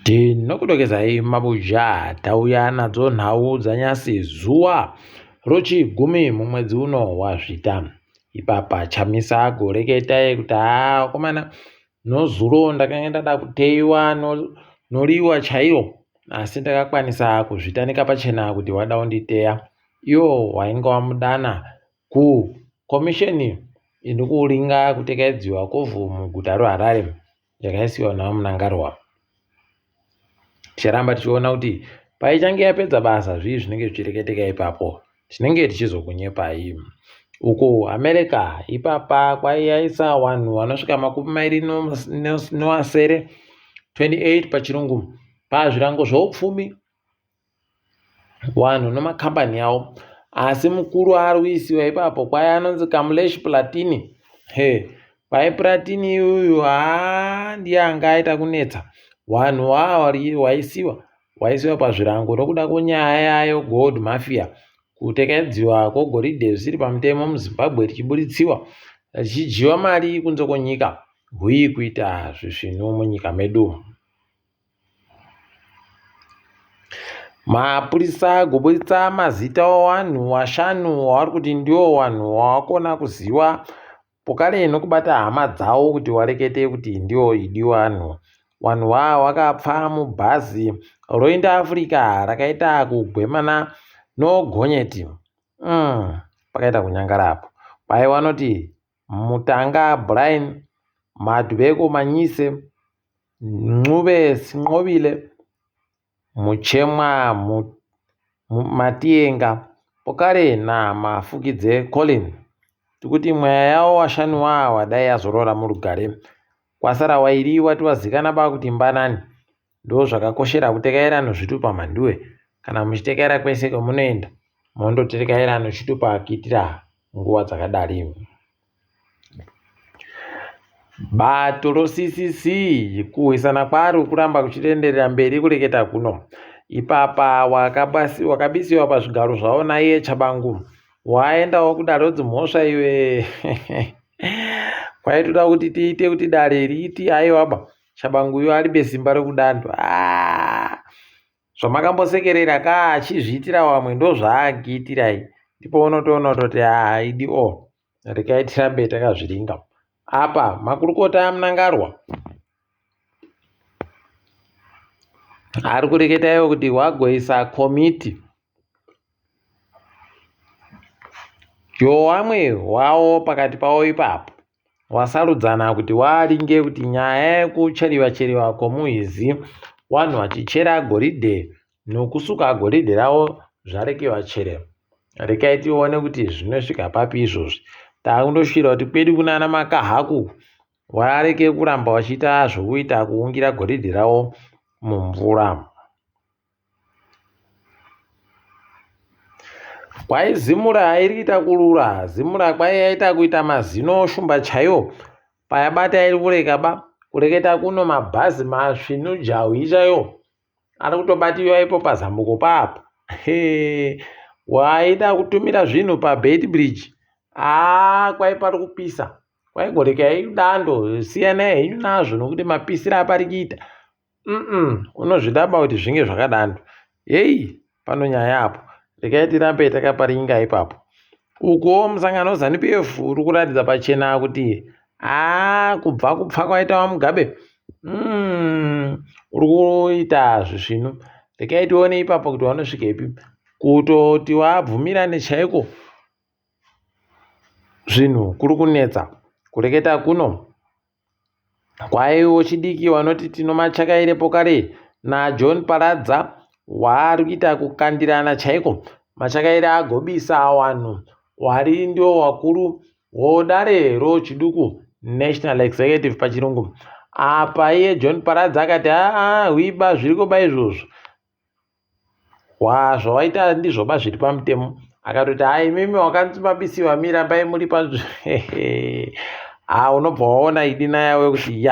Tinokudokezai mabuja tauya nadzo nhau dzanyasi zuwa rochigumi mumwedzi uno waZvita. Ipapa chamisa goreketai kuti komana nozuro ndakanga ndada kuteyiwa noriwa chairo asi ndakakwanisa kuzvitanika pachena kuti wada kunditeya. Iwo wainga wamudana kukomisheni inokuringa kutekedzwa kovhu muguta reHarare yakaisiwa naMnangagwa. Ticharamba tichiona kuti paichange yapedza basa zvii zvinenge zvichireketika ipapo tinenge tichizokunyepai. Uko America ipapa kwaiyaisa vanhu vanosvika 29 28 pachirungu pazvirango zveupfumi vanhu nemakambani avo, asi mukuru ari kuisiwa ipapo kwai anonzi Kamlesh Platini. Pai Platini iyoyo ndiye anga aita kunetsa vanhu waisiwa pazvirango nokuda kwenyaya yayo gold mafia, kutekedziwa kwegoridhe zvisiri pamutemo muZimbabwe richibuditsiwa richijiwa mari kunze kwenyika hui kuita zvisvinu munyika medu. Mapurisa agobuditsa mazita avanhu 5 wavari kuti ndio vanhu wavakona kuziva pokare nokubata hama dzavo kuti warekete kuti ndio idi vanhu. Vanhu vava vakapfa mubhazi roenda Africa rakaita kugwemana nogonyeti. Pakaita kunyangarapo. Pai vanoti Mutanga Brian, Madhubeko Manyise, Ncube Sinqobile, Muchemwa Matienga pokare naMafukidze Colin. Tikuti mweya yavo washanu wadai yazorora murugare. Kwasara wairi wati wazikana kuti mbanani. Ndo zvakakoshera kutekaira zvitupa manduwe. Kana muchitekaira kwese kwamunoenda mondotekaira zvitupa kuitira nguva dzakadari. Bato roCCC kuhwisana kwaro kuramba kuchitenderera mberi kureketa kuno. Ipapa wakabisiwa pazvigaro zvavo naiye Chabangu. Waendawo kudaro dzimhosva iwe. Kwaitoda kuti tiite kuti dare riiti aiwaba Chabangu iyo ari besimba rekudando. Zvamakambosekerera achizviitira vamwe ndo zvaakiitirai. Ndipo unotoona kuti idi rikaitira be takazviringa. Apa makurukota aMnangagwa ari kureketa iwo kuti wagoisa komiti yovamwe wavo pakati pavo ipapo wasarudzana kuti waringe kuti nyaya yekucheriwa kwomuhwizi vanhu vachichera goridhe nokusuka goridhe ravo zvarekewa chere. Rekai tione kuti zvinosvika papi izvozvi. Takundosvira kuti kwedu kunana Makahaku vareke kuramba vachiita zvokuita kuungira goridhe ravo mumvura. Kwai Zimura iri kuita kurura. Zimura kwai yaita kuita mazino shumba chayo payabata iri kureketa kuno mabhazi masvinu jahwi chayo ari kutobatiwa ipo pazambuko papo. Waida kutumira zvinhu paBeit Bridge. Kwai pari kupisa. Kwai gorekai dando siyanai henyu nazvo nokuti mapisiro apari kuita. Unozvidaba kuti zvinge zvakadando. Pano nyaya apo. Rekai tirambe takaparinga ipapo. Uko musangano ZANU-PF uri kuratidza pachena kuti kubva kupfa kwaita vaMugabe uri kuita zvisvinu. Rekai tione ipapo kuti vanosvikepi. Kutoti wabvumirane chaiko zvinhu kuri kunetsa. Kureketa kuno kwaiwo chidiki vanoti tinomachakaire pokare naJohn Paradza waari kuita kukandirana chaiko. Machakaire agobisa vanhu wari ndio wakuru wodare rochiduku National Executive pachirungu. Apa iye John Paradza akati huiba zviri kuba izvozvo zvawaita ndizvoba zviri pamutemo. Akatoti imimi wakanzimabisiwa mirambai muri pazvo. Unobva waona idina yawe kuti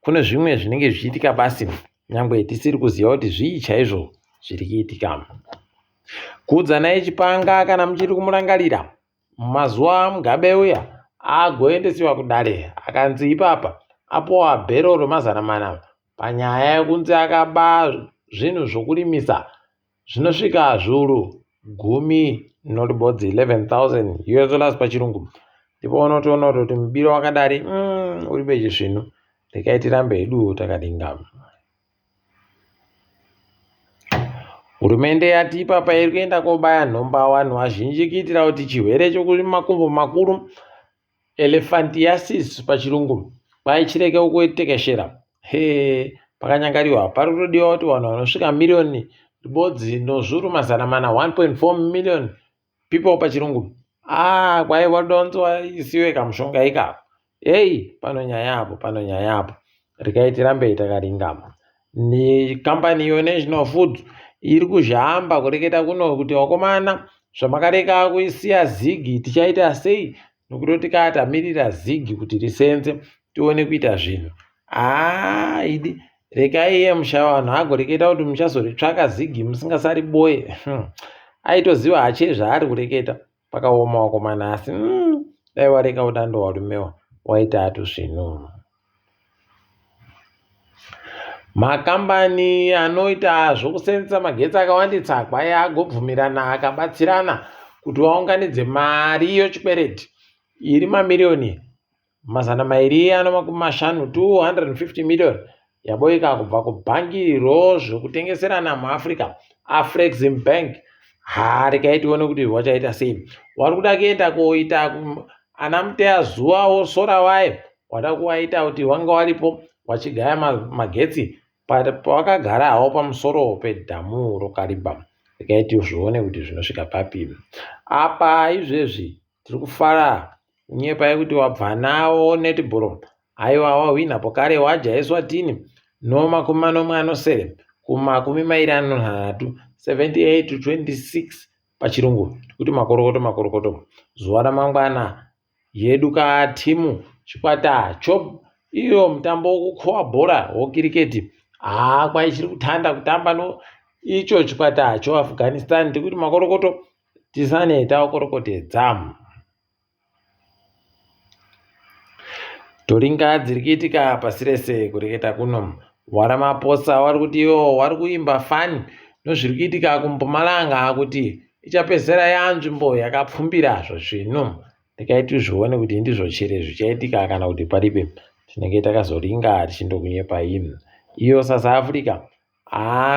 kune zvimwe zvinenge zvichiitika basi nyangwe tisiri kuziva kuti zvii chaizvo zviri kuitika. Kuudzanai Chipanga kana muchiri kumurangarira mazuva Mugabe uya agoendesiwa kudare akanzi ipapa apowa bhero remazana 4 panyaya yekunzi akaba zvinhu zvokurimisa zvinosvika zviuru 11,000 US dollars pachirungu. Ndipo unotoona kuti mubiro wakadari uri pechizvino. Regai tirambe hedu takadinga. Hurumende yatipa pairi kuenda kobaya nhomba vanhu vazhinji kuitira kuti chirwere chokumakumbo makuru elephantiasis pachirungu chireke kutekeshera. Pakanyangariwa pari kutodiwa kuti vanhu vanosvika milioni ribodzi nozviuru 1.4 million people pachirungu. Kwai wadonzwa isiwe kamushonga ikako. Panonyanya apo. Regai tirambe takaringama. Ni kambani National Food iri kuzhamba kureketa kuno kuti wakomana zvamakareka kuisiya zigi tichaita sei, nokuti tikatamirira zigi kuti risenze tione kuita zvinhu. Idi regai iye musha vanhu agoreketa kuti muchazoritsvaka zigi musingasari boye. Aitoziva hache zvaari kureketa. Pakaoma wakomana asi dai wareka udando warumewa waita atu zvinhu. Makambani anoita zvokusenzesa magetsi akawandisa kwai agobvumirana akabatsirana kuti vaunganidze mari yochikwereti iri mamiliyoni 250 250 million yaboika kubva kubhangi rozvokutengeserana muAfrica aFrexim Bank. Regai tione kuti wachaita sei. Wari kuda kuenda koita ana muteya zuva wosora waye wada kuwaita kuti wanga waripo wachigaya magetsi pawakagara hawo pamusoro pedhamu rokaribha. Regai tizvione kuti zvinosvika papi. Apa izvezvi tiri kufara kunyepa yekuti wabva nawo netball aiwa wahwina pokare wajaiswa tini no40 anosere ku23 78-26 pachirungu, kuti makorokoto. Zuva ramangwana yeduka timu chikwata cho iyo mutambo wokukohwa bhora wokiriketi. Kwai chiri kutanda kutamba no icho chikwata choAfghanistan. Ndikuti makorokoto tisaneta wakorokotedza. Toringa dziri kuitika pasi rese kureketa kuno. Waramaposa wari kuti iwo wari kuimba fani nozviri kuitika kuMpumalanga kuti ichapedzera yanzvimbo yakapfumbira zvinhu. Regai tizvione kuti ndizvo chiri zvichaitika kana kuti paripe. Tinenge takazoringa tichindokunyepai. Iyo South Africa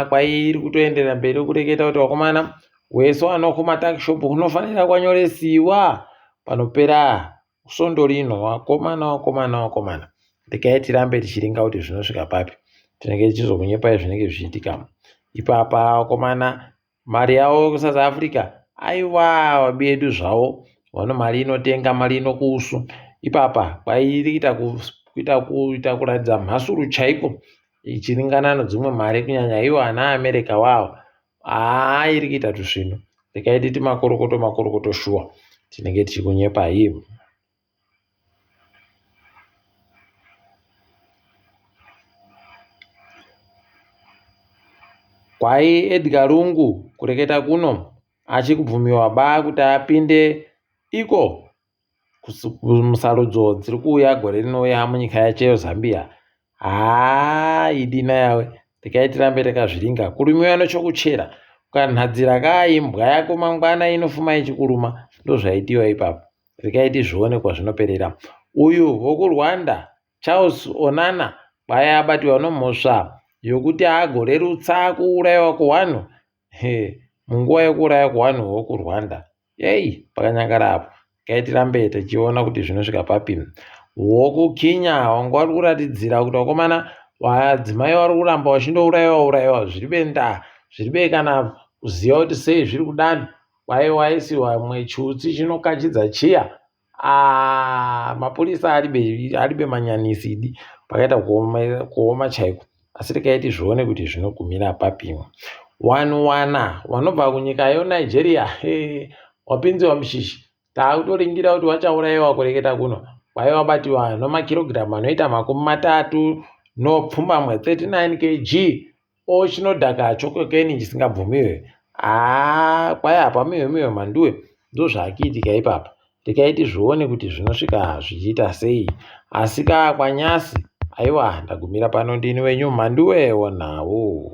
kwai iri kutoenderera mberi kureketa kuti wakomana wese wanokuma takishop unofanira kwanyoresiwa panopera svondo rino. Wakomana. Regai tirambe tichiringa kuti zvinosvika papi. Tinenge tichizokunyepai zvinenge zvichiitika. Ipapa wakomana mari yavo kuSouth Africa aiwa wabedu zvavo vano mari inotenga mari inokusu. Ipapa kwairi kuita kuradza mhasuru chaiko ichiringana nedzimwe mari kunyanya ivo ana America wavo. Iri kuita tuzvinhu. Regai titi makorokoto shuwa. Tinenge tichikunyepai. Kwai Edgar Lungu kureketa kuno achikubvumiwa kuti apinde iko musarudzo dziri kuuya gore rinouya munyika yacho yeZambia. Idina yawe. Regai tirambe takazviringa. Kurumiwa nechokuchera ukanhadzira kaimbwa yako mangwana inofuma ichikuruma. Ndozvaitiwa ipapo. Regai tizvione kwazvinoperera. Uyu wokuRwanda Charles Onana kwai abatiwa nomhosva yokuti agorerutsa kuurayiwa kwevanhu munguva yekuuraya kwevanhu wokuRwanda. Pakanyangara apo. Regai tirambe tichiona kuti zvinosvika papi. WokuKenya wanga wari kuratidzira kuti wakomana vadzimai vari kuramba vachindourayiwa zviribe kana kuziva kuti sei zviri kudani. Kwai waisiwa mwechutsi chinokachidza chiya. Mapurisa aribe manyanisidi. Pakaita kuoma chaiko. Asi regai tizvione kuti zvinogumira papi. Vanhu vanobva kunyika yeNigeria wapinziwa mushishi. Takutoringira kuti wachaurayiwa kureketa kuno. Kwai wabatiwa nomakirogiramu anoita 30 nopfumbamwe 39 kg ochinodhaka chokokeni chisingabvumiwe. Kwai apa miwe manduwe ndozvakiitika ipapa. Regai tizvione kuti zvinosvika zvichiita sei. Asika kwanyasi Aiwa, ndagumira pano ndini wenyu mhanduwewo nawo.